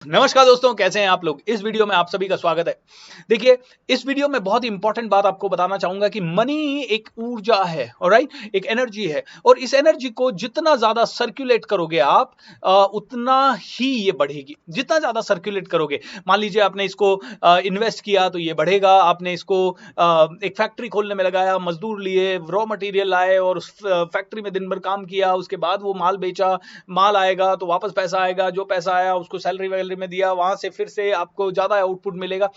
नमस्कार दोस्तों, कैसे हैं आप लोग। इस वीडियो में आप सभी का स्वागत है। देखिए, इस वीडियो में बहुत इंपॉर्टेंट बात आपको बताना चाहूंगा कि मनी एक ऊर्जा है, ऑलराइट, एक एनर्जी है। और इस एनर्जी को जितना ज्यादा सर्कुलेट करोगे आप, उतना ही ये बढ़ेगी। जितना ज्यादा सर्कुलेट करोगे, मान लीजिए आपने इसको इन्वेस्ट किया तो ये बढ़ेगा। आपने इसको एक फैक्ट्री खोलने में लगाया, मजदूर लिए, रॉ मटेरियल लाए और उस फैक्ट्री में दिन भर काम किया, उसके बाद वो माल बेचा, माल आएगा तो वापस पैसा आएगा, जो पैसा आया उसको सैलरी वैलरी में दिया, वहां से फिर से आपको ज्यादा आउटपुट मिलेगा।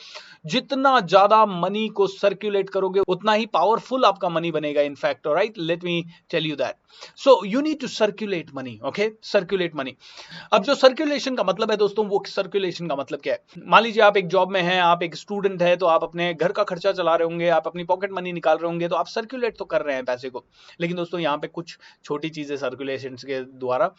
जितना ज्यादा मनी को सर्कुलेट करोगे उतना ही पावरफुल आपका मनी बनेगा। In fact, right, let me tell you that. So you need to circulate money, okay, circulate money. अब जो सर्कुलेशन का मतलब है दोस्तों, वो सर्कुलेशन का मतलब क्या है। मान लीजिए आप एक जॉब में हैं, आप एक स्टूडेंट है, तो आप अपने घर का खर्चा चला रहे होंगे, आप अपनी पॉकेट मनी निकाल रहे होंगे, तो आप सर्कुलेट तो कर रहे हैं पैसे को। लेकिन दोस्तों, यहाँ पे कुछ छोटी चीजें सर्कुलेशन के द्वारा,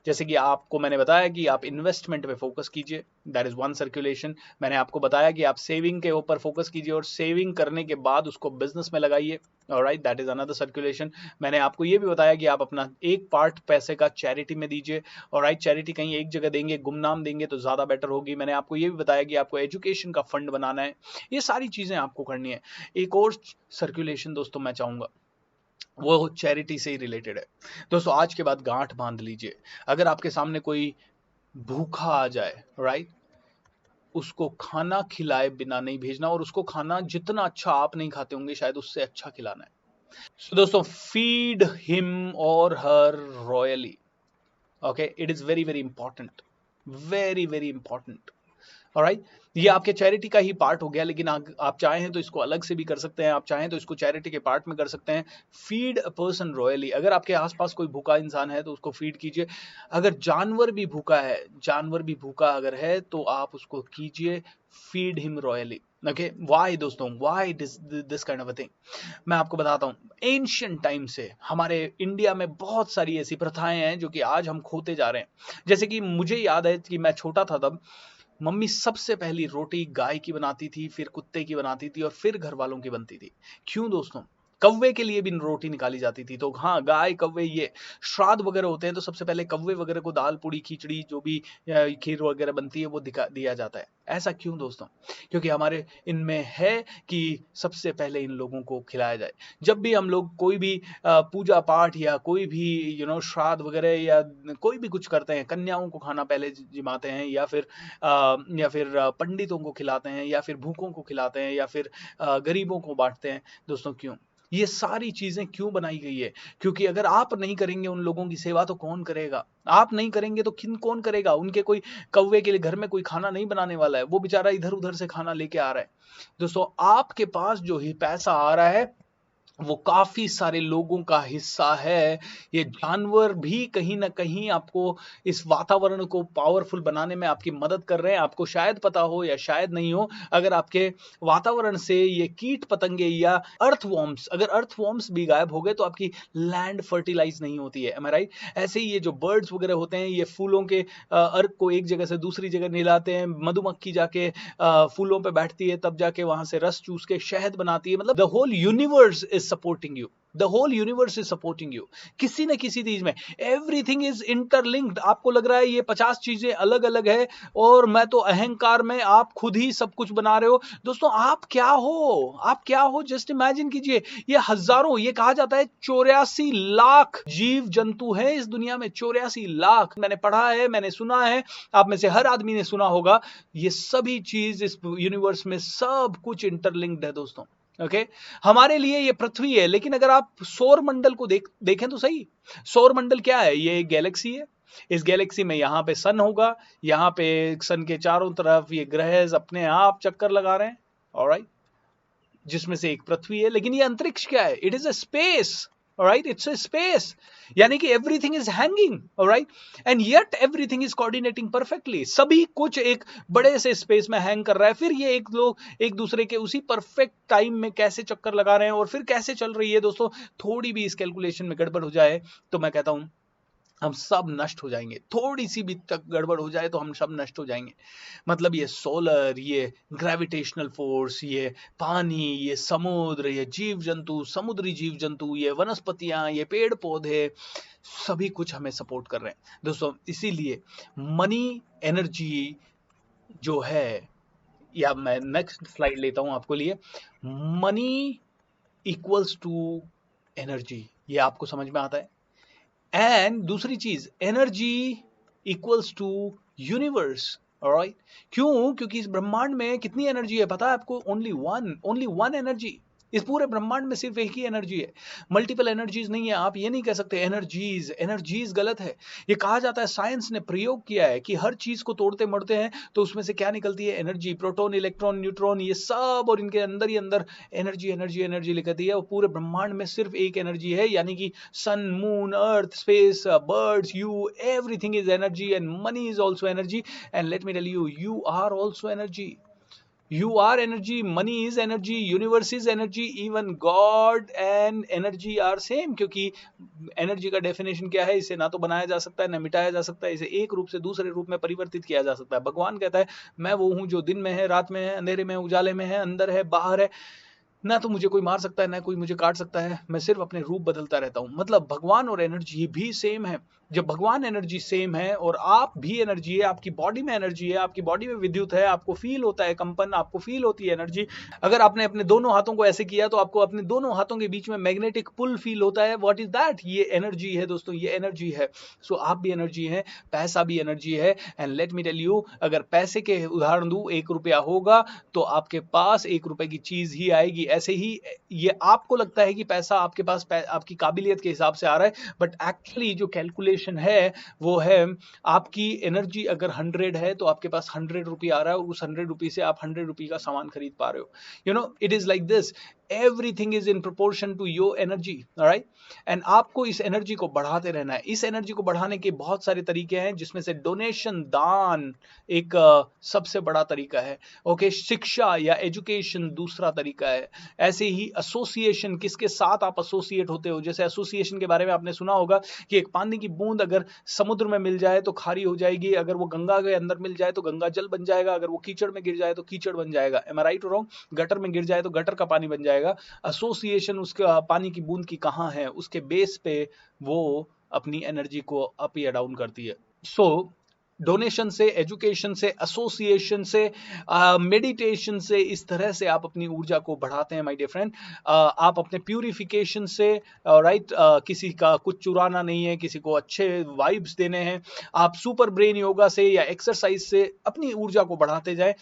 जैसे कि आपको मैंने बताया कि आप इन्वेस्टमेंट पे फोकस कीजिए, दैट इज वन सर्कुलेशन। मैंने आपको बताया कि आप सेविंग के ऊपर फोकस कीजिए और सेविंग करने के बाद उसको बिजनेस में लगाइए, alright, that is another circulation. मैंने आपको ये भी बताया कि आप अपना एक पार्ट पैसे का चैरिटी में दीजिए, ऑलराइट। चैरिटी कहीं एक जगह देंगे, गुमनाम देंगे तो ज्यादा बेटर होगी। मैंने आपको ये भी बताया कि आपको एजुकेशन का फंड बनाना है। ये सारी चीजें आपको करनी है। एक और सर्कुलेशन दोस्तों मैं चाहूंगा, वो चैरिटी से ही रिलेटेड है। दोस्तों, आज के बाद गांठ बांध लीजिए। अगर आपके सामने कोई भूखा आ जाए, राइट, उसको खाना खिलाए बिना नहीं भेजना, और उसको खाना जितना अच्छा आप नहीं खाते होंगे शायद उससे अच्छा खिलाना है। So, दोस्तों, फीड हिम और her royally, okay, it is very very important, very very important, alright. ये आपके चैरिटी का ही पार्ट हो गया, लेकिन आप चाहें तो इसको अलग से भी कर सकते हैं, आप चाहें तो इसको चैरिटी के पार्ट में कर सकते हैं। Feed a person royally. अगर आपके आसपास कोई भूखा इंसान है तो उसको फीड कीजिए। अगर जानवर भी भूखा है, जानवर भी भूखा अगर है, तो आप उसको कीजिए, feed him royally, okay. Why दोस्तों, why this kind of a thing, मैं आपको बताता हूँ। एंशियंट टाइम से हमारे इंडिया में बहुत सारी ऐसी प्रथाएं हैं जो कि आज हम खोते जा रहे हैं। जैसे कि मुझे याद है कि मैं छोटा था तब मम्मी सबसे पहली रोटी गाय की बनाती थी, फिर कुत्ते की बनाती थी और फिर घर वालों की बनती थी। क्यों दोस्तों? कौवे के लिए भी रोटी निकाली जाती थी। तो हाँ, गाय, कौवे, ये श्राद्ध वगैरह होते हैं तो सबसे पहले कौवे वगैरह को दाल पूड़ी खिचड़ी जो भी खीर वगैरह बनती है वो दिया जाता है। ऐसा क्यों दोस्तों? क्योंकि हमारे इनमें है कि सबसे पहले इन लोगों को खिलाया जाए। जब भी हम लोग कोई भी पूजा पाठ या कोई भी श्राद्ध वगैरह या कोई भी कुछ करते हैं, कन्याओं को खाना पहले जिमाते हैं, या फिर पंडितों को खिलाते हैं, या फिर भूखों को खिलाते हैं, या फिर गरीबों को बांटते हैं। दोस्तों, क्यों? ये सारी चीजें क्यों बनाई गई है? क्योंकि अगर आप नहीं करेंगे उन लोगों की सेवा तो कौन करेगा? आप नहीं करेंगे तो कौन करेगा? उनके कोई कौवे के लिए घर में कोई खाना नहीं बनाने वाला है, वो बेचारा इधर उधर से खाना लेके आ रहा है। दोस्तों, आपके पास जो ही पैसा आ रहा है वो काफी सारे लोगों का हिस्सा है। ये जानवर भी कहीं ना कहीं आपको इस वातावरण को पावरफुल बनाने में आपकी मदद कर रहे हैं। आपको शायद पता हो या शायद नहीं हो, अगर आपके वातावरण से ये कीट पतंगे या अर्थवॉर्म्स, अगर अर्थवॉर्म्स भी गायब हो गए तो आपकी लैंड फर्टिलाइज नहीं होती है, एम आई राइट? ऐसे ही ये जो बर्ड्स वगैरह होते हैं, ये फूलों के अर्क को एक जगह से दूसरी जगह ले लाते हैं। मधुमक्खी जाके फूलों पे बैठती है, तब जाके वहां से रस चूस के शहद बनाती है। मतलब the whole universe is supporting you, the whole universe is supporting you, किसी न किसी चीज में। Everything is interlinked. आपको लग रहा है ये 50 चीजें अलग अलग है और मैं तो अहंकार में आप खुद ही सब कुछ बना रहे हो। दोस्तों, आप क्या हो? आप क्या हो? जस्ट इमेजिन कीजिए, ये हजारों, ये कहा जाता है 84 लाख जीव जंतु हैं इस दुनिया में। 84 लाख, मैंने पढ़ा है, मैंने सुना है, आप में से हर आदमी ने सुना होगा। ये सभी चीज इस यूनिवर्स में सब कुछ इंटरलिंक्ड है दोस्तों, ओके। हमारे लिए ये पृथ्वी है, लेकिन अगर आप सौर मंडल को देखें तो सही, सौर मंडल क्या है? ये एक गैलेक्सी है। इस गैलेक्सी में यहाँ पे सन होगा, यहाँ पे सन के चारों तरफ ये ग्रह अपने आप चक्कर लगा रहे हैं, ऑलराइट, जिसमें से एक पृथ्वी है। लेकिन ये अंतरिक्ष क्या है? It is a space, alright, it's a space. यानी कि everything is hanging, alright, and yet everything is coordinating perfectly. सभी कुछ एक बड़े से स्पेस में हैंग कर रहा है। फिर ये एक लोग एक दूसरे के उसी परफेक्ट टाइम में कैसे चक्कर लगा रहे हैं और फिर कैसे चल रही है दोस्तों। थोड़ी भी इस कैलकुलेशन में गड़बड़ हो जाए तो मैं कहता हूं हम सब नष्ट हो जाएंगे। थोड़ी सी भी तक गड़बड़ हो जाए तो हम सब नष्ट हो जाएंगे। मतलब ये सोलर, ये ग्रेविटेशनल फोर्स, ये पानी, ये समुद्र, ये जीव जंतु, समुद्री जीव जंतु, ये वनस्पतियां, ये पेड़ पौधे, सभी कुछ हमें सपोर्ट कर रहे हैं दोस्तों। इसीलिए मनी, एनर्जी, जो है, या मैं नेक्स्ट स्लाइड लेता हूं आपको लिए, मनी इक्वल्स टू एनर्जी, ये आपको समझ में आता है। एंड दूसरी चीज, energy equals to universe. Alright, क्यों? क्योंकि इस ब्रह्मांड में कितनी एनर्जी है पता है आपको? Only one energy. इस पूरे ब्रह्मांड में सिर्फ एक ही एनर्जी है, मल्टीपल एनर्जीज नहीं है। आप ये नहीं कह सकते एनर्जीज, एनर्जीज गलत है। ये कहा जाता है, साइंस ने प्रयोग किया है कि हर चीज को तोड़ते मरते हैं तो उसमें से क्या निकलती है? एनर्जी, प्रोटॉन, इलेक्ट्रॉन, न्यूट्रॉन, ये सब, और इनके अंदर ही अंदर एनर्जी एनर्जी एनर्जी लिखती है। और पूरे ब्रह्मांड में सिर्फ एक एनर्जी है, यानी कि sun, moon, earth, space, birds, you, everything is energy, and money is also energy. And let me tell you, you are also energy. You are energy, money is energy, universe is energy, even God and energy are same। क्योंकि energy का definition क्या है? इसे ना तो बनाया जा सकता है ना मिटाया जा सकता है, इसे एक रूप से दूसरे रूप में परिवर्तित किया जा सकता है। भगवान कहता है, मैं वो हूं जो दिन में है, रात में है, अंधेरे में, उजाले में है, अंदर है, बाहर है। ना तो मुझे कोई मार सकता है, ना कोई मुझे काट सकता है, मैं सिर्फ अपने रूप बदलता रहता हूं। मतलब भगवान और एनर्जी भी सेम है। जब भगवान एनर्जी सेम है और आप भी एनर्जी है, आपकी बॉडी में एनर्जी है, आपकी बॉडी में विद्युत है, आपको फील होता है कंपन, आपको फील होती है एनर्जी। अगर आपने अपने दोनों हाथों को ऐसे किया तो आपको अपने दोनों हाथों के बीच में मैग्नेटिक पुल फील होता है। What is that? ये एनर्जी है दोस्तों, ये एनर्जी है। सो आप भी एनर्जी है, पैसा भी एनर्जी है। And let me tell you, अगर पैसे के उदाहरण दूं, 1 रुपया होगा तो आपके पास 1 रुपए की चीज ही आएगी। ऐसे ही ये आपको लगता है कि पैसा आपके पास आपकी काबिलियत के हिसाब से आ रहा है, बट एक्चुअली जो कैलकुलेशन है वो है, आपकी एनर्जी अगर 100 है तो आपके पास 100 रुपये आ रहा है, और उस 100 रुपये से आप 100 रुपये का सामान खरीद पा रहे हो। You know, it is like this, everything is in proportion to your energy. Alright, and आपको इस एनर्जी को बढ़ाते रहना है। इस एनर्जी को बढ़ाने के बहुत सारे तरीके हैं, जिसमें से डोनेशन, दान एक सबसे बड़ा तरीका है। ओके, शिक्षा या एजुकेशन दूसरा तरीका है। ऐसे ही एसोसिएशन, किसके साथ आप एसोसिएट होते हो। जैसे एसोसिएशन के बारे में आपने सुना होगा कि एक पानी की बूंद अगर समुद्र में मिल जाए तो खारी हो जाएगी, अगर वो गंगा के अंदर मिल जाए तो गंगा जल बन जाएगा, अगर वो कीचड़ में गिर जाए तो कीचड़ बन जाएगा। एम आई राइट और रॉन्ग? गटर में गिर जाए तो गटर का पानी बन जाएगा। एसोसिएशन उसका पानी की बूंद की कहाँ है, उसके बेस पे वो अपनी एनर्जी को अप या डाउन करती है। सो डोनेशन से, एजुकेशन से, एसोसिएशन से, मेडिटेशन से, इस तरह से आप अपनी ऊर्जा को बढ़ाते हैं माय डियर फ्रेंड। आप अपने प्यूरिफिकेशन से, राइट, किसी का कुछ चुराना नहीं है, किसी को अच्छे वाइब्स देने हैं। आप सुपर ब्रेन योगा से या एक्सरसाइज से अपनी ऊर्जा को बढ़ाते जाएं।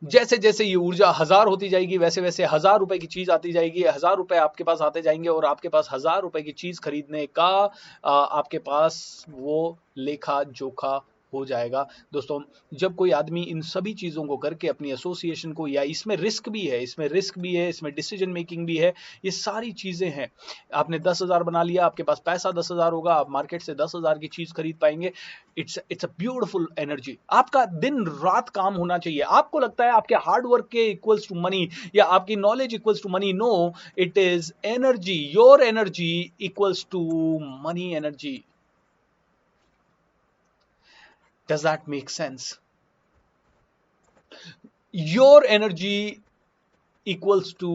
जैसे जैसे ये ऊर्जा 1000 होती जाएगी, वैसे वैसे 1000 रुपए की चीज आती जाएगी, 1000 रुपए आपके पास आते जाएंगे, और आपके पास 1000 रुपए की चीज खरीदने का आपके पास वो लेखा जोखा हो जाएगा। दोस्तों, जब कोई आदमी इन सभी चीजों को करके अपनी एसोसिएशन को, या इसमें रिस्क भी है, इसमें डिसीजन मेकिंग भी है, ये सारी चीजें हैं। आपने 10,000 बना लिया, आपके पास पैसा 10,000 होगा, आप मार्केट से 10,000 की चीज खरीद पाएंगे। It's a beautiful energy. आपका दिन रात काम होना चाहिए। आपको लगता है आपके हार्ड वर्क के इक्वल्स टू मनी, या आपकी knowledge equals to money. No, it is energy. Your energy equals to money energy. Does that make sense? Your energy equals to,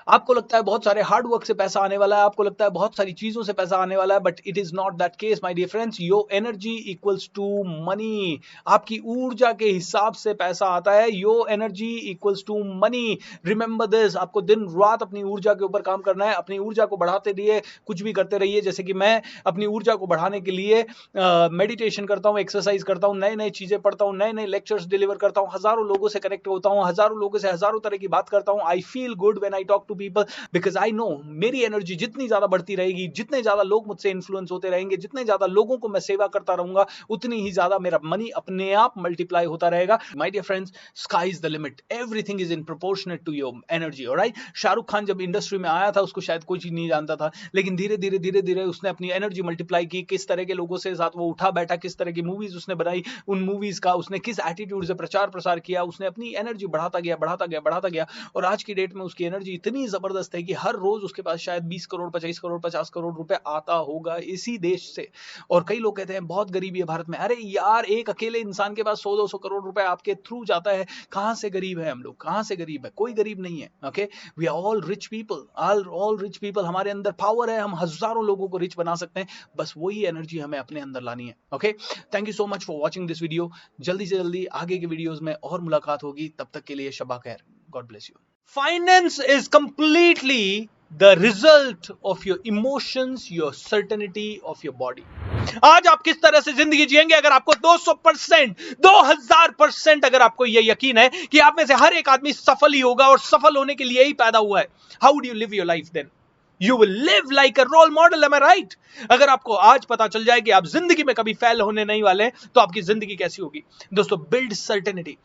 आपको लगता है बहुत सारे हार्ड वर्क से पैसा आने वाला है, आपको लगता है बहुत सारी चीजों से पैसा आने वाला है, but it is not that case my dear friends. Your energy equals to money. आपकी ऊर्जा के हिसाब से पैसा आता है। Your energy equals to money. Remember this, आपको दिन रात अपनी ऊर्जा के ऊपर काम करना है। अपनी ऊर्जा को बढ़ाते रहिए, कुछ भी करते रहिए। जैसे कि मैं अपनी ऊर्जा को बढ़ाने के लिए मेडिटेशन करता हूँ, एक्सरसाइज करता हूँ, नई नई चीजें पढ़ता हूँ, नए नए लेक्चर्स डिलीवर करता हूँ, हजारों लोगों से कनेक्ट होता हूँ, हजारों लोगों से हजारों तरह की बात करता हूँ। I feel good when I talk to people, because I know मेरी एनर्जी जितनी ज्यादा बढ़ती रहेगी, जितने ज्यादा लोग मुझसे इन्फ्लुएंस होते रहेंगे, जितने ज्यादा लोगों को मैं सेवा करता रहूंगा, उतनी ही ज्यादा मेरा मनी अपने आप मल्टीप्लाई होता रहेगा। My dear friends, sky is the limit. Everything is in proportionate to your energy. Alright, Shahrukh Khan जब इंडस्ट्री में आया था, उसको शायद कोई चीज नहीं जानता था, लेकिन धीरे धीरे धीरे धीरे उसने अपनी एनर्जी मल्टीप्लाई की। किस तरह के लोगों से साथ वो उठा बैठा, किस तरह की मूवीज उसने बनाई, उन मूवीज का उसने किस एटीट्यूड से प्रचार प्रसार किया, उसने अपनी एनर्जी बढ़ाता गया, बढ़ाता गया, बढ़ाता गया, और आज की डेट में उसकी एनर्जी इतनी जबरदस्त है कि हर रोज उसके पास शायद 20 करोड़ 25 करोड़ 50 करोड़ रुपए आता होगा इसी देश से। और कई लोग कहते हैं बहुत गरीबी है भारत में। अरे यार, एक अकेले इंसान के पास 100-200 करोड़ रुपए आपके थ्रू जाता है। कहां से गरीब है हम लोग? कहां से गरीब है? कोई गरीब नहीं है। Okay, we are all rich people, all rich people. हमारे अंदर पावर है, हम हजारों लोगों को रिच बना सकते हैं। बस वही एनर्जी हमें अपने अंदर लानी है। Okay, thank you so much for watching this video. जल्दी से जल्दी आगे के वीडियोस में और मुलाकात होगी। तब तक के लिए शबा खैर। God bless you. Finance is completely the result of your emotions, your certainty of your body. आज आप किस तरह से जिंदगी जिएंगे? अगर आपको 200%, 2000% अगर आपको यह यकीन है कि आप में से हर एक आदमी सफल ही होगा और सफल होने के लिए ही पैदा हुआ है, how would you live your life then? You will live like a role model, am I right? अगर आपको आज पता चल जाए कि आप जिंदगी में कभी फेल होने नहीं वाले, तो आपकी जिंदगी कैसी होगी? दोस्तों, बिल्ड सर्टेनिटी।